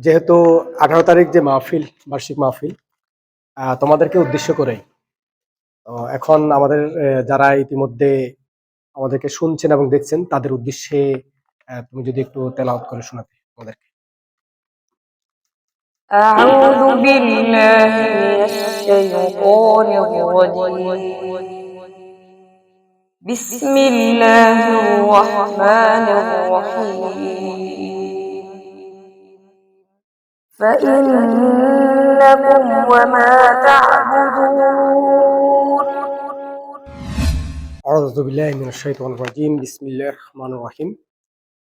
যেহেতু 18 তারিখ যে মাহফিল, বার্ষিক মাহফিল তোমাদেরকে উদ্দেশ্য করে। তো এখন আমাদের যারা ইতিমধ্যে আমাদেরকে শুনছেন এবং দেখছেন তাদের উদ্দেশ্যে তুমি যদি একটু তেলাওয়াত করে শোনাতে আমাদেরকে। أعوذ بالله من الشيطان الرجيم بسم الله الرحمن الرحيم فإنكم وما تعبدون আউযু বিল্লাহি মিনাশ শাইতানির রাজিম। বিসমিল্লাহির রহমানির রহিম।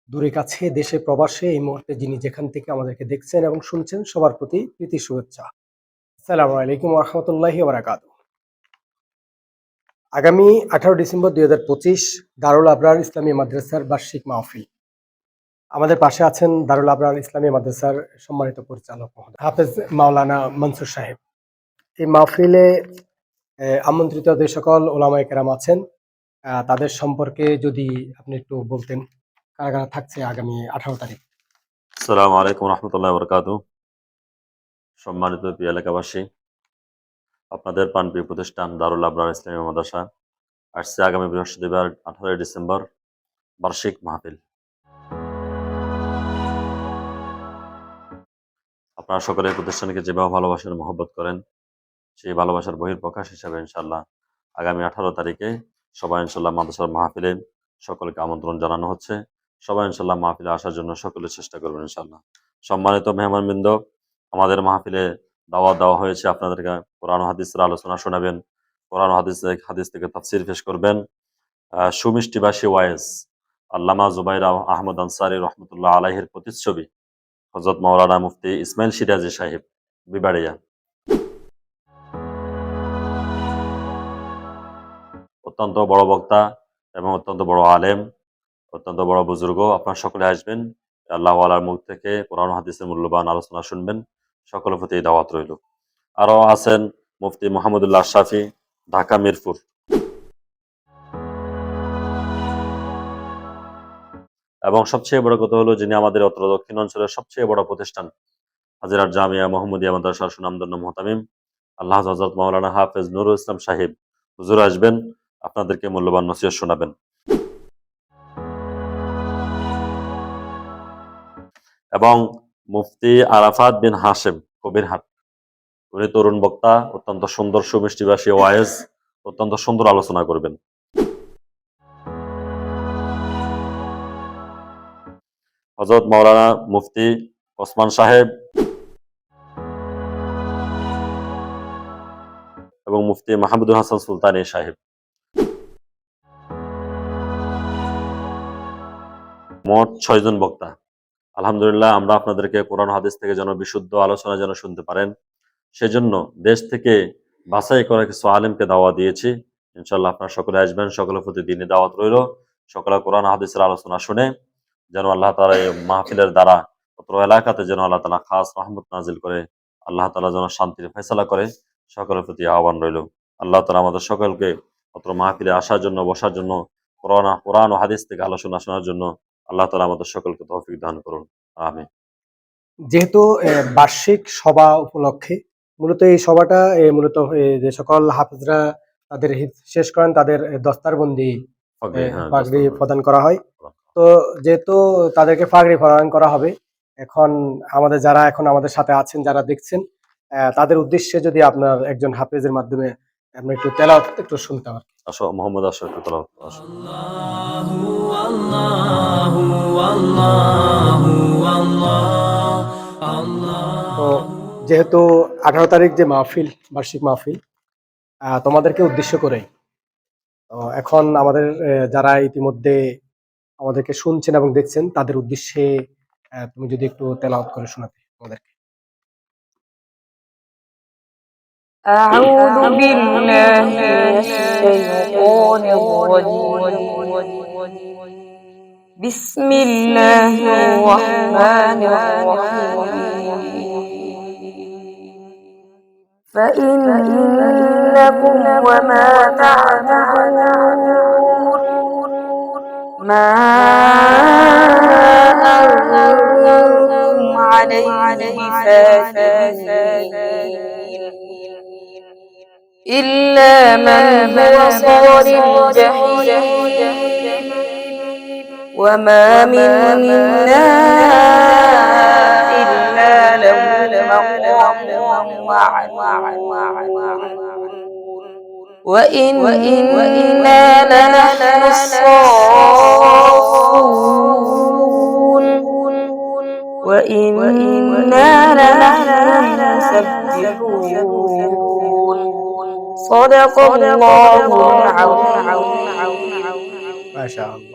দূরে কাছে দেশে প্রবাসে এই মুহূর্তে যিনি যেখান থেকে আমাদেরকে দেখছেন এবং শুনছেন সবার প্রতি প্রীতি শুভেচ্ছা। আসসালামু আলাইকুম ওয়া রাহমাতুল্লাহি ওয়া বারাকাতুহু। আগামী 18 ডিসেম্বর 2025 দারুল আবরার ইসলামী মাদ্রাসার বার্ষিক মাহফিল। আমাদের পাশে আছেন দারুল আবরার ইসলামী মাদ্রাসার সম্মানিত পরিচালক মহোদয় হাফেজ মাওলানা মনসুর সাহেব। এই মাহফিলে আমন্ত্রিত যে সকল ওলামায়ে কেরাম আছেন তাদের সম্পর্কে যদি আপনি একটু বলতেন, কারা কারা থাকছে আগামী 18 তারিখ। আসসালামু আলাইকুম রহমতুল্লাহ বরকাতুহু। সম্মানিত প্রিয় এলাকাবাসী, আপনাদের প্রাণপ্রিয় প্রতিষ্ঠান দারুল আবরার ইসলামী মাদ্রাসা আসছে আগামী বৃহস্পতিবার 18 ডিসেম্বর বার্ষিক মাহফিল। আপনারা সকলে প্রতিষ্ঠানকে যেভাবে ভালোবাসেন, মহব্বত করেন, সেই ভালোবাসার বহিঃপ্রকাশ হিসাবে ইনশাআল্লাহ আগামী 18 তারিখে সবাই ইনশাআল্লাহ মাদ্রাসার মাহফিলে সকলকে আমন্ত্রণ জানানো হচ্ছে। সবাই ইনশাআল্লাহ মাহফিলে আসার জন্য সকলে চেষ্টা করবেন ইনশাআল্লাহ। সম্মানিত মেহমানবৃন্দ, আমাদের মাহফিলে দাওয়াত দেওয়া হয়েছে, আপনাদেরকে কোরআন ও হাদিসের আলোচনা শোনাবেন, কোরআন ও হাদিস থেকে তাফসীর পেশ করবেন সুমিষ্টিবাসী ওয়াইজ আল্লামা জুবাইর আহমদ আনসারী রহমতুল্লাহ আলাইহির প্রতিচ্ছবি হযরত মাওলানা মুফতি ইসমাইল সিরাজি সাহেব বিবাড়িয়া। অত্যন্ত বড় বক্তা এবং অত্যন্ত বড় আলেম, অত্যন্ত বড় বুজুর্গ। আপনারা সকলে আসবেন, আল্লাহ আলার মুখ থেকে কোরআন হাদিসের মূল্যবান আলোচনা শুনবেন। সকলের প্রতি দাওয়াত রইল। আরও আছেন মুফতি মোহাম্মদুল্লাহ আশরাফি, ঢাকা মিরপুর। এবং সবচেয়ে বড় কথা হলো, যিনি আমাদের অত্র দক্ষিণ অঞ্চলের সবচেয়ে বড় প্রতিষ্ঠান হাজিরাত জামিয়া মোহাম্মদিয়া মাদ্রাসার সুনামধন্য মুহতামিম আল্লাহ হযরত মাওলানা হাফেজ নুরুল ইসলাম সাহেব হুজুর আসবেন, আপনাদেরকে মূল্যবান নসিহত শোনাবেন। এবং মুফতি আরাফাত বিন হাশেম কবিরহাট, উনি তরুণ বক্তা, অত্যন্ত সুন্দর সুমিষ্টিভাষী ওয়াইজ, অত্যন্ত সুন্দর আলোচনা করবেন। হযরত মাওলানা মুফতি ওসমান সাহেব এবং মুফতি মাহমুদুল হাসান সুলতানী সাহেব, মোট 6 জন বক্তা। আলহামদুলিল্লাহ, আমরা আপনাদেরকে কোরআন হাদিস থেকে যেন বিশুদ্ধ আলোচনা যেন শুনতে পারেন, সেজন্য দেশ থেকে বাছাই করা কিছু আলেমকে দাওয়াত দিয়েছি। ইনশাআল্লাহ আপনারা সকলে আসবেন, সকলের প্রতি দিনই দাওয়াত রইল। সকলে কোরআন হাদিসের আলোচনা শুনে যেন আল্লাহ তাআলা এই মাহফিলের দ্বারা অত্র এলাকাতে যেন আল্লাহ তাআলা খাস রহমত নাজিল করে, আল্লাহ তাআলা যেন শান্তির ফয়সালা করে, সকলের প্রতি আহ্বান রইল। আল্লাহ তাআলা আমাদের সকলকে অত্র মাহফিলে আসার জন্য, বসার জন্য, কোরআন ও হাদিস থেকে আলোচনা শোনার জন্য আল্লাহ তাআলা আমাদের সকলকে তৌফিক দান করুন। আমিন। যেহেতু বার্ষিক সভা উপলক্ষে মূলত এই সভাটা মূলত যে সকল হাফেজরা তাদের হিফজ শেষ করেন তাদের দস্তারবন্দি পাগড়ি প্রদান করা হয়। তো যেহেতু তাদেরকে পাগড়ি প্রদান করা হবে, এখন আমাদের যারা এখন আমাদের সাথে আছেন, যারা দেখছেন, তাদের উদ্দেশ্যে যদি আপনার একজন হাফেজের মাধ্যমে আপনি একটু তেলাওয়াত একটু শুনতে পারেন। আসো মোহাম্মদ আশরাফ তেলাওয়াত আসো। আল্লাহু আল্লাহু আল্লাহু আল্লাহ। তো যেহেতু 18 তারিখ যে মাহফিল, বার্ষিক মাহফিল তোমাদেরকে উদ্দেশ্য করে। তো এখন আমাদের যারা ইতিমধ্যে আমাদেরকে শুনছেন এবং দেখছেন তাদের উদ্দেশ্যে তুমি যদি একটু তেলাওয়াত করে শোনাতে আমাদেরকে। أعوذ بالله من الشيطان الرجيم بسم الله الرحمن الرحيم فإنكم وما تعبدون ما أنتم عليه فاتنين إلا من هو صال الجحيم وما منا إلا له مقام معلوم وإنا لنحن الصافون وإنا لنحن المسبحون صدق الله العظيم ما شاء الله